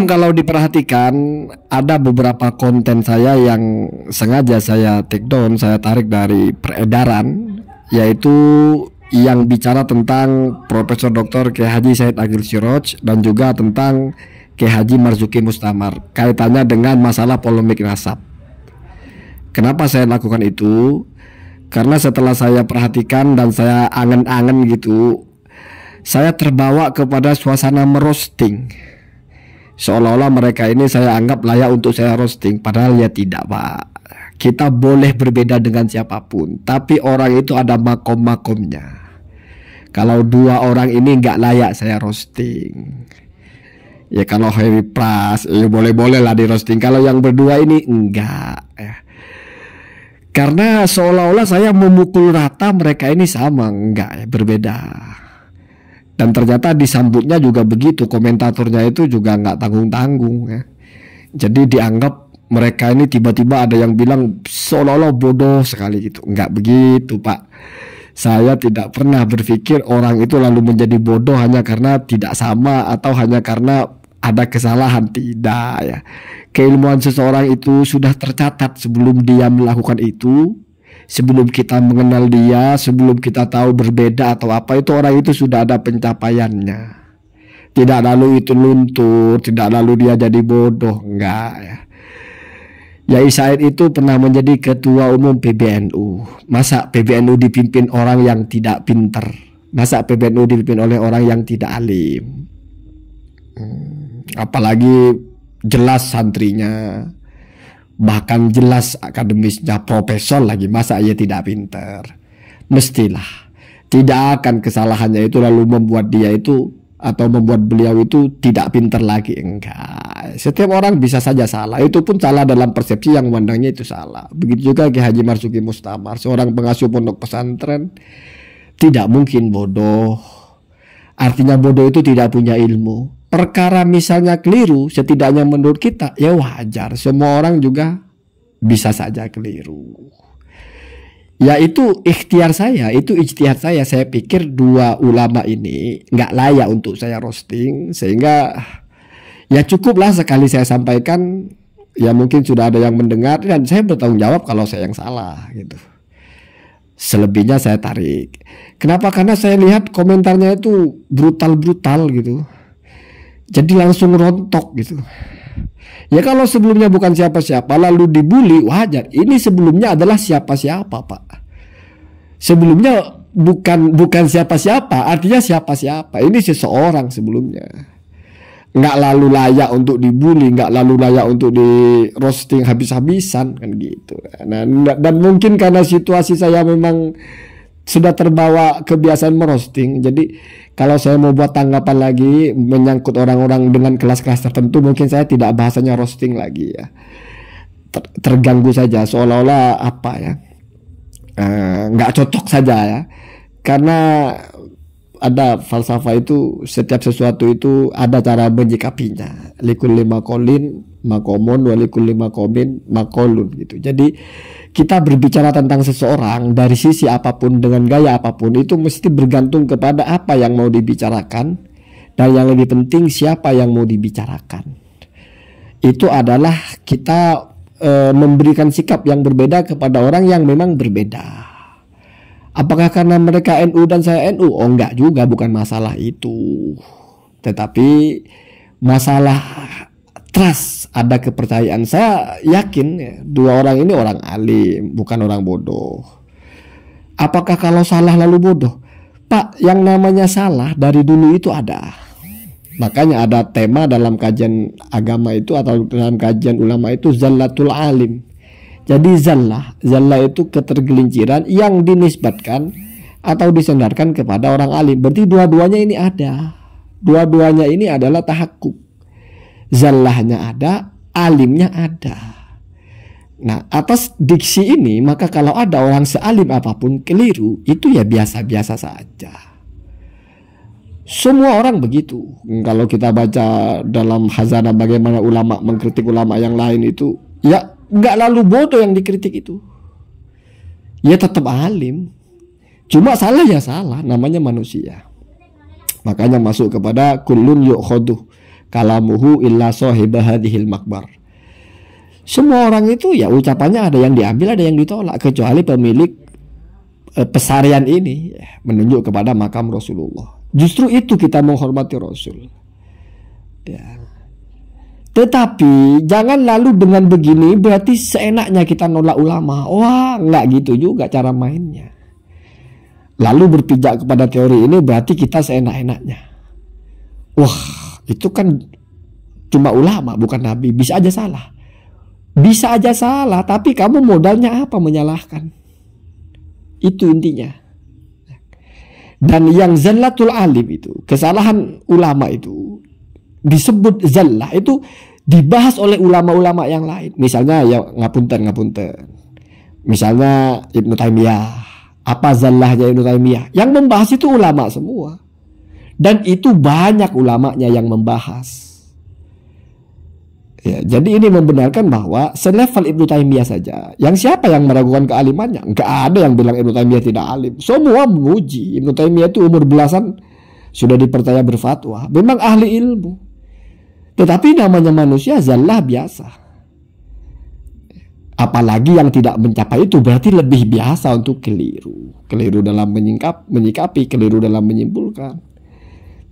Kalau diperhatikan, ada beberapa konten saya yang sengaja saya take down, saya tarik dari peredaran, yaitu yang bicara tentang Profesor Dr. Kiai Haji Said Agil Siroj dan juga tentang Kiai Haji Marzuki Mustamar, kaitannya dengan masalah polemik nasab. Kenapa saya lakukan itu? Karena setelah saya perhatikan dan saya angen-angen gitu, saya terbawa kepada suasana merosting. Seolah-olah mereka ini saya anggap layak untuk saya roasting. Padahal ya tidak, Pak. Kita boleh berbeda dengan siapapun, tapi orang itu ada makom-makomnya. Kalau dua orang ini nggak layak saya roasting. Ya kalau Harry Pras ya boleh-boleh lah di roasting. Kalau yang berdua ini enggak ya. Karena seolah-olah saya memukul rata mereka ini sama. Enggak ya, berbeda. Dan ternyata disambutnya juga begitu. Komentatornya itu juga nggak tanggung-tanggung ya. Jadi dianggap mereka ini tiba-tiba ada yang bilang seolah-olah bodoh sekali gitu. Nggak begitu, Pak. Saya tidak pernah berpikir orang itu lalu menjadi bodoh hanya karena tidak sama atau hanya karena ada kesalahan. Tidak ya. Keilmuan seseorang itu sudah tercatat sebelum dia melakukan itu. Sebelum kita mengenal dia, sebelum kita tahu berbeda atau apa, itu orang itu sudah ada pencapaiannya. Tidak lalu itu luntur, tidak lalu dia jadi bodoh, enggak ya. Yai Said itu pernah menjadi ketua umum PBNU. Masa PBNU dipimpin orang yang tidak pinter? Masa PBNU dipimpin oleh orang yang tidak alim? Apalagi jelas santrinya, bahkan jelas akademisnya, profesor lagi, masa ia tidak pinter? Mestilah tidak akan kesalahannya itu lalu membuat dia itu atau membuat beliau itu tidak pinter lagi. Enggak, setiap orang bisa saja salah. Itu pun salah dalam persepsi yang memandangnya itu salah. Begitu juga Kiai Haji Marzuki Mustamar, seorang pengasuh pondok pesantren, tidak mungkin bodoh. Artinya bodoh itu tidak punya ilmu. Perkara misalnya keliru, setidaknya menurut kita ya wajar. Semua orang juga bisa saja keliru. Ya itu ikhtiar saya, itu ijtihad saya. Saya pikir dua ulama ini nggak layak untuk saya roasting, sehingga ya cukuplah sekali saya sampaikan. Ya mungkin sudah ada yang mendengar dan saya bertanggung jawab kalau saya yang salah gitu. Selebihnya saya tarik. Kenapa? Karena saya lihat komentarnya itu brutal-brutal gitu. Jadi langsung rontok gitu. Ya kalau sebelumnya bukan siapa-siapa lalu dibully, wajar. Ini sebelumnya adalah siapa-siapa, Pak. Sebelumnya bukan siapa-siapa, artinya siapa-siapa. Ini seseorang sebelumnya. Nggak lalu layak untuk dibully, nggak lalu layak untuk di roasting habis-habisan kan gitu. Nah, dan mungkin karena situasi saya memang sudah terbawa kebiasaan merosting. Jadi kalau saya mau buat tanggapan lagi menyangkut orang-orang dengan kelas-kelas tertentu, mungkin saya tidak bahasanya roasting lagi ya. Terganggu saja, seolah-olah apa ya, nggak cocok saja ya. Karena ada falsafah itu, setiap sesuatu itu ada cara menyikapinya. Likulli maqolin makomun, walikulli makomin makolun gitu. Jadi kita berbicara tentang seseorang dari sisi apapun, dengan gaya apapun, itu mesti bergantung kepada apa yang mau dibicarakan. Dan yang lebih penting siapa yang mau dibicarakan. Itu adalah kita memberikan sikap yang berbeda kepada orang yang memang berbeda. Apakah karena mereka NU dan saya NU? Oh enggak juga, bukan masalah itu. Tetapi masalah trust, ada kepercayaan. Saya yakin ya, dua orang ini orang alim, bukan orang bodoh. Apakah kalau salah lalu bodoh? Pak, yang namanya salah dari dulu itu ada. Makanya ada tema dalam kajian agama itu atau dalam kajian ulama itu zallatul alim. Jadi zallah itu ketergelinciran yang dinisbatkan atau disandarkan kepada orang alim. Berarti dua-duanya ini ada. Dua-duanya ini adalah tahakkuk. Zallahnya ada, alimnya ada. Nah, atas diksi ini, maka kalau ada orang sealim apapun keliru, itu ya biasa-biasa saja. Semua orang begitu. Kalau kita baca dalam Khazanah bagaimana ulama mengkritik ulama yang lain itu, ya nggak lalu bodoh yang dikritik itu. Ya tetap alim. Cuma salah ya salah, namanya manusia. Makanya masuk kepada kullun yu'khadhu kalamuhu illa sahib hadhil makbar. Semua orang itu ya ucapannya ada yang diambil, ada yang ditolak, kecuali pemilik pesarian ini menunjuk kepada makam Rasulullah. Justru itu kita menghormati Rasul. Ya. Tetapi jangan lalu dengan begini berarti seenaknya kita nolak ulama. Wah, nggak gitu juga cara mainnya. Lalu berpijak kepada teori ini berarti kita seenak-enaknya. Wah, itu kan cuma ulama bukan nabi, bisa aja salah. Bisa aja salah, tapi kamu modalnya apa menyalahkan? Itu intinya. Dan yang zallatul alim itu, kesalahan ulama itu disebut zallah, itu dibahas oleh ulama-ulama yang lain. Misalnya ya ngapunten. Misalnya Ibnu Taimiyah. Apa zallahnya Ibnu Taimiyah? Yang membahas itu ulama semua. Dan itu banyak ulamanya yang membahas. Ya, jadi ini membenarkan bahwa selevel Ibnu Taimiyah saja. Yang siapa yang meragukan kealimannya? Enggak ada yang bilang Ibnu Taimiyah tidak alim. Semua memuji. Ibnu Taimiyah itu umur belasan sudah dipercaya berfatwa. Memang ahli ilmu. Tetapi namanya manusia zallah biasa. Apalagi yang tidak mencapai itu berarti lebih biasa untuk keliru. Keliru dalam menyikapi, keliru dalam menyimpulkan.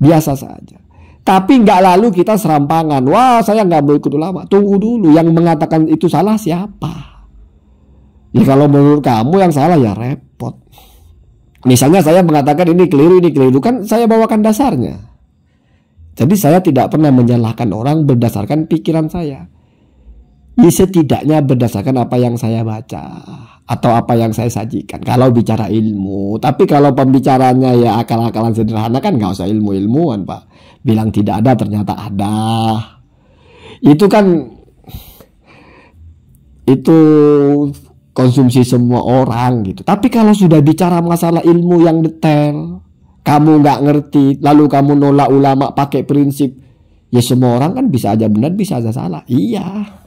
Biasa saja. Tapi nggak lalu kita serampangan. Wah, saya nggak mau ikut ulama. Tunggu dulu, yang mengatakan itu salah siapa? Ya kalau menurut kamu yang salah ya repot. Misalnya saya mengatakan ini keliru kan saya bawakan dasarnya. Jadi saya tidak pernah menyalahkan orang berdasarkan pikiran saya. Ya setidaknya berdasarkan apa yang saya baca atau apa yang saya sajikan. Kalau bicara ilmu, tapi kalau pembicaranya ya akal-akalan sederhana kan nggak usah ilmu-ilmuan, Pak. Bilang tidak ada ternyata ada. Itu kan itu konsumsi semua orang gitu. Tapi kalau sudah bicara masalah ilmu yang detail, kamu nggak ngerti, lalu kamu nolak ulama pakai prinsip, ya semua orang kan bisa aja benar, bisa aja salah. Iya.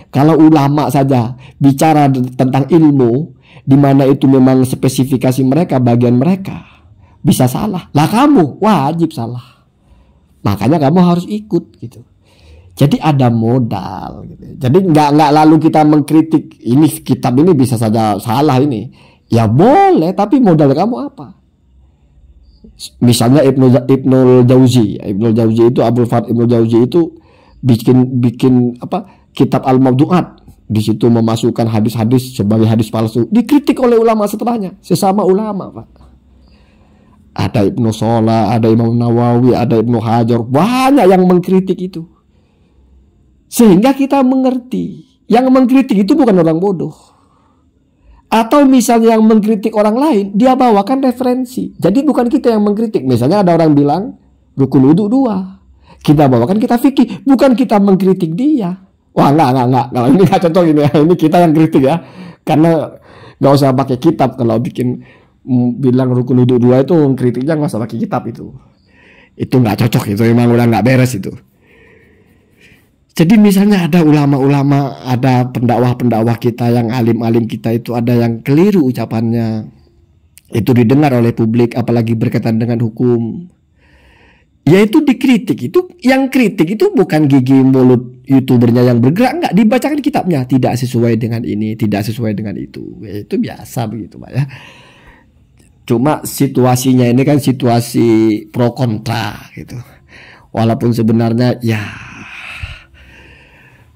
Kalau ulama saja bicara tentang ilmu, di mana itu memang spesifikasi mereka, bagian mereka, bisa salah. Lah kamu wajib salah. Makanya kamu harus ikut gitu. Jadi ada modal gitu. Jadi nggak lalu kita mengkritik ini kitab ini bisa saja salah ini. Ya boleh, tapi modal kamu apa? Misalnya Ibnul Jauzi itu Abdul Fath Ibnul Jauzi itu bikin apa? Kitab Al-Mawdu'at. Di situ memasukkan hadis-hadis sebagai hadis palsu. Dikritik oleh ulama setelahnya, sesama ulama, Pak. Ada Ibnu Sholah, ada Imam Nawawi, ada Ibnu Hajar, banyak yang mengkritik itu. Sehingga kita mengerti, yang mengkritik itu bukan orang bodoh. Atau misalnya yang mengkritik orang lain, dia bawakan referensi. Jadi bukan kita yang mengkritik. Misalnya ada orang bilang rukun wudu 2. Kita bawakan kita fikih, bukan kita mengkritik dia. Wah enggak. Kalau ini nggak cocok ini ya. Ini kita yang kritik ya. Karena nggak usah pakai kitab kalau bikin bilang rukun wudu 2 itu kritiknya nggak usah pakai kitab itu. Itu nggak cocok, itu memang udah nggak beres itu. Jadi misalnya ada ulama-ulama, ada pendakwah-pendakwah kita yang alim-alim kita itu ada yang keliru ucapannya. Itu didengar oleh publik, apalagi berkaitan dengan hukum. Yaitu dikritik, itu yang kritik itu bukan gigi mulut youtubernya yang bergerak, enggak, dibacakan kitabnya tidak sesuai dengan ini, tidak sesuai dengan itu. Ya, itu biasa begitu, Pak ya. Cuma situasinya ini kan situasi pro kontra gitu. Walaupun sebenarnya ya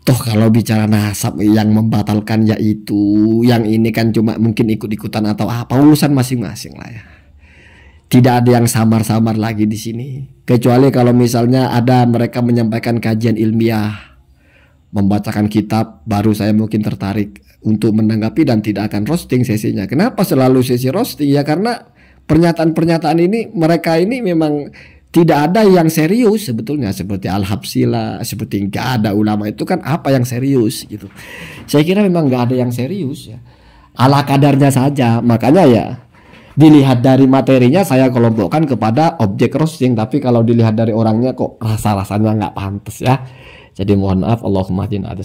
toh kalau bicara nasab yang membatalkan ya itu, yang ini kan cuma mungkin ikut-ikutan atau apa, urusan masing-masing lah ya. Tidak ada yang samar-samar lagi di sini. Kecuali kalau misalnya ada mereka menyampaikan kajian ilmiah, membacakan kitab, baru saya mungkin tertarik untuk menanggapi dan tidak akan roasting sesinya. Kenapa selalu sesi roasting? Ya karena pernyataan-pernyataan ini, mereka ini memang tidak ada yang serius sebetulnya. Seperti Al-Habsyi lah, seperti nggak ada ulama itu kan apa yang serius gitu. Saya kira memang nggak ada yang serius ya. Ala kadarnya saja. Makanya ya dilihat dari materinya saya kelompokkan kepada objek roasting, tapi kalau dilihat dari orangnya kok rasa-rasanya nggak pantas ya. Jadi mohon maaf, Allahumma hdina